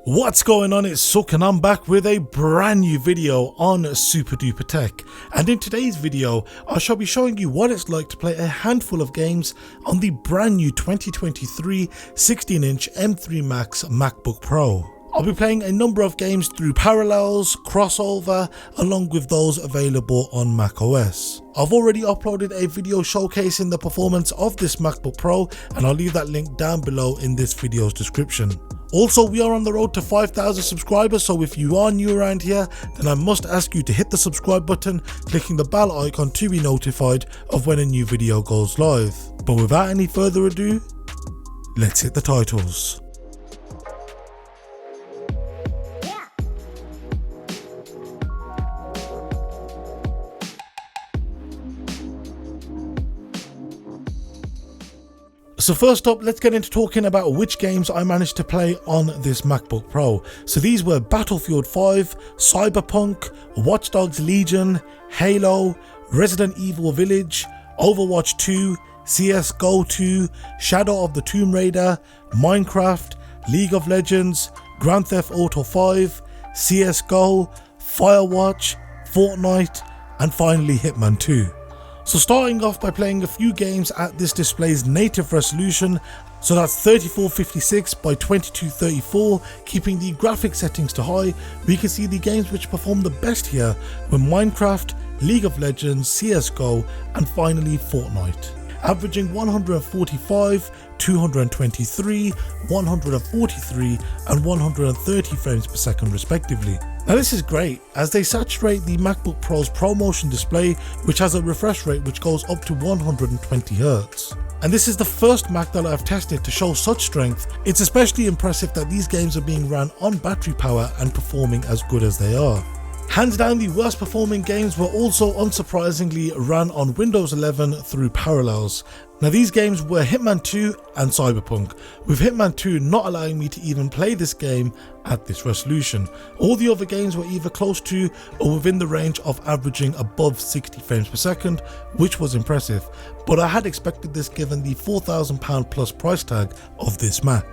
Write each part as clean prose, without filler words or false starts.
What's going on? It's Suk and I'm back with a brand new video on SuperDuprTech, and in today's video I shall be showing you what it's like to play a handful of games on the brand new 2023 16-inch M3 Max MacBook Pro. I'll be playing a number of games through Parallels, Crossover, along with those available on macOS. I've already uploaded a video showcasing the performance of this MacBook Pro, and I'll leave that link down below in this video's description. Also, we are on the road to 5,000 subscribers, so if you are new around here, then I must ask you to hit the subscribe button, clicking the bell icon to be notified of when a new video goes live. But without any further ado, let's hit the titles. So first up, let's get into talking about which games I managed to play on this MacBook Pro. So these were Battlefield 5, Cyberpunk, Watch Dogs Legion, Halo, Resident Evil Village, Overwatch 2, CSGO 2, Shadow of the Tomb Raider, Minecraft, League of Legends, Grand Theft Auto 5, CSGO, Firewatch, Fortnite, and finally Hitman 2. So starting off by playing a few games at this display's native resolution, so that's 3456 by 2234, keeping the graphics settings to high, we can see the games which perform the best here were Minecraft, League of Legends, CSGO, and finally Fortnite, averaging 145, 223, 143 and 130 frames per second respectively. Now this is great as they saturate the MacBook Pro's ProMotion display, which has a refresh rate which goes up to 120 Hz. And this is the first Mac that I've tested to show such strength. It's especially impressive that these games are being run on battery power and performing as good as they are. Hands down, the worst performing games were also unsurprisingly ran on Windows 11 through Parallels. Now these games were Hitman 2 and Cyberpunk, with Hitman 2 not allowing me to even play this game at this resolution. All the other games were either close to or within the range of averaging above 60 frames per second, which was impressive, but I had expected this given the £4,000 plus price tag of this Mac.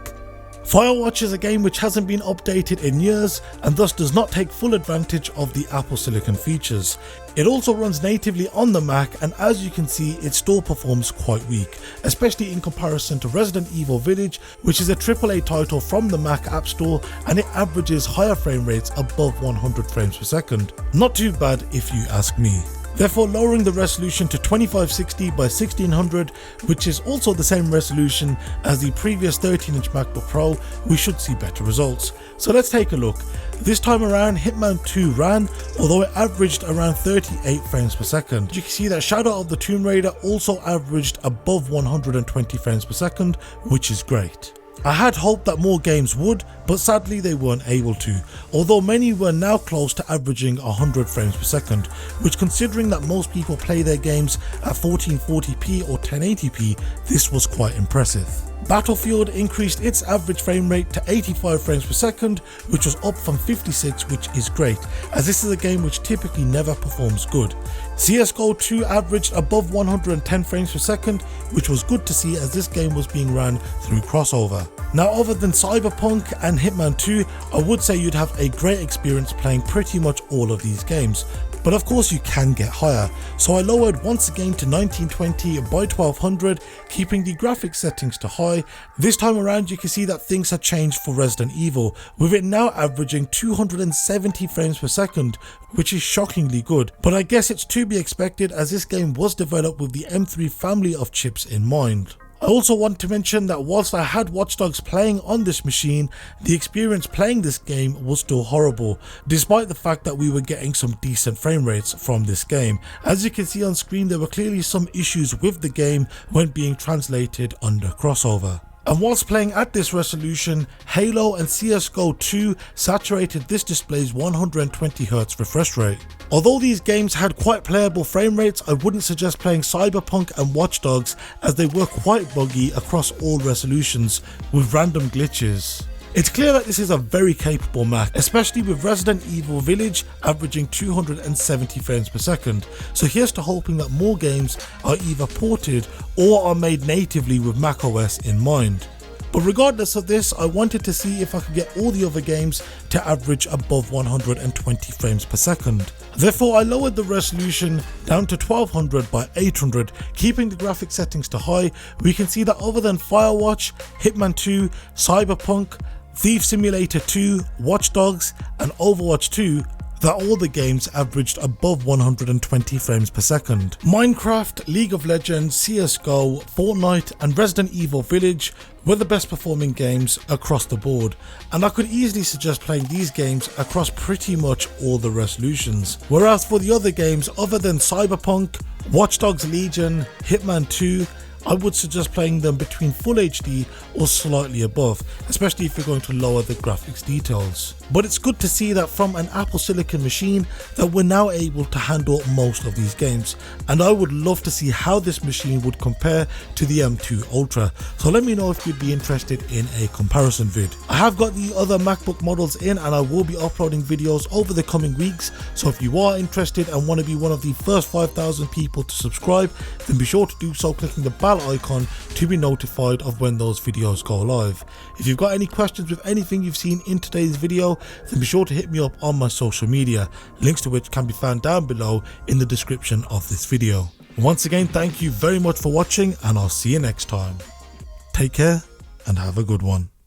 Firewatch is a game which hasn't been updated in years and thus does not take full advantage of the Apple Silicon features. It also runs natively on the Mac, and as you can see, it still performs quite weak, especially in comparison to Resident Evil Village, which is a AAA title from the Mac App Store, and it averages higher frame rates above 100 frames per second. Not too bad if you ask me. Therefore, lowering the resolution to 2560 by 1600, which is also the same resolution as the previous 13-inch MacBook Pro, we should see better results. So let's take a look. This time around, Hitman 2 ran, although it averaged around 38 frames per second. You can see that Shadow of the Tomb Raider also averaged above 120 frames per second, which is great. I had hoped that more games would, but sadly they weren't able to, although many were now close to averaging 100 frames per second, which, considering that most people play their games at 1440p or 1080p, this was quite impressive. Battlefield increased its average frame rate to 85 frames per second, which was up from 56, which is great, as this is a game which typically never performs good. CSGO 2 averaged above 110 frames per second, which was good to see as this game was being ran through Crossover. Now, other than Cyberpunk and Hitman 2, I would say you'd have a great experience playing pretty much all of these games. But of course you can get higher, so I lowered once again to 1920 by 1200, keeping the graphics settings to high. This time around you can see that things have changed for Resident Evil, with it now averaging 270 frames per second, which is shockingly good, but I guess it's to be expected as this game was developed with the M3 family of chips in mind. I also want to mention that whilst I had Watch Dogs playing on this machine, the experience playing this game was still horrible, despite the fact that we were getting some decent frame rates from this game. As you can see on screen, there were clearly some issues with the game when being translated under Crossover. And whilst playing at this resolution, Halo and CSGO 2 saturated this display's 120Hz refresh rate. Although these games had quite playable frame rates, I wouldn't suggest playing Cyberpunk and Watch Dogs as they were quite buggy across all resolutions with random glitches. It's clear that this is a very capable Mac, especially with Resident Evil Village averaging 270 frames per second, so here's to hoping that more games are either ported or are made natively with macOS in mind. But regardless of this, I wanted to see if I could get all the other games to average above 120 frames per second. Therefore, I lowered the resolution down to 1200 by 800, keeping the graphic settings to high. We can see that other than Firewatch, Hitman 2, Cyberpunk, Thief Simulator 2, Watch Dogs and Overwatch 2, that all the games averaged above 120 frames per second. Minecraft, League of Legends, CSGO, Fortnite and Resident Evil Village were the best performing games across the board, and I could easily suggest playing these games across pretty much all the resolutions. Whereas for the other games other than Cyberpunk, Watch Dogs Legion, Hitman 2, I would suggest playing them between Full HD or slightly above, especially if you're going to lower the graphics details. But it's good to see that from an Apple Silicon machine that we're now able to handle most of these games, and I would love to see how this machine would compare to the M2 Ultra, so let me know if you'd be interested in a comparison vid. I have got the other MacBook models in and I will be uploading videos over the coming weeks, so if you are interested and want to be one of the first 5,000 people to subscribe, then be sure to do so clicking the bell icon to be notified of when those videos go live. If you've got any questions with anything you've seen in today's video, then be sure to hit me up on my social media, links to which can be found down below in the description of this video. Once again, thank you very much for watching and I'll see you next time. Take care and have a good one.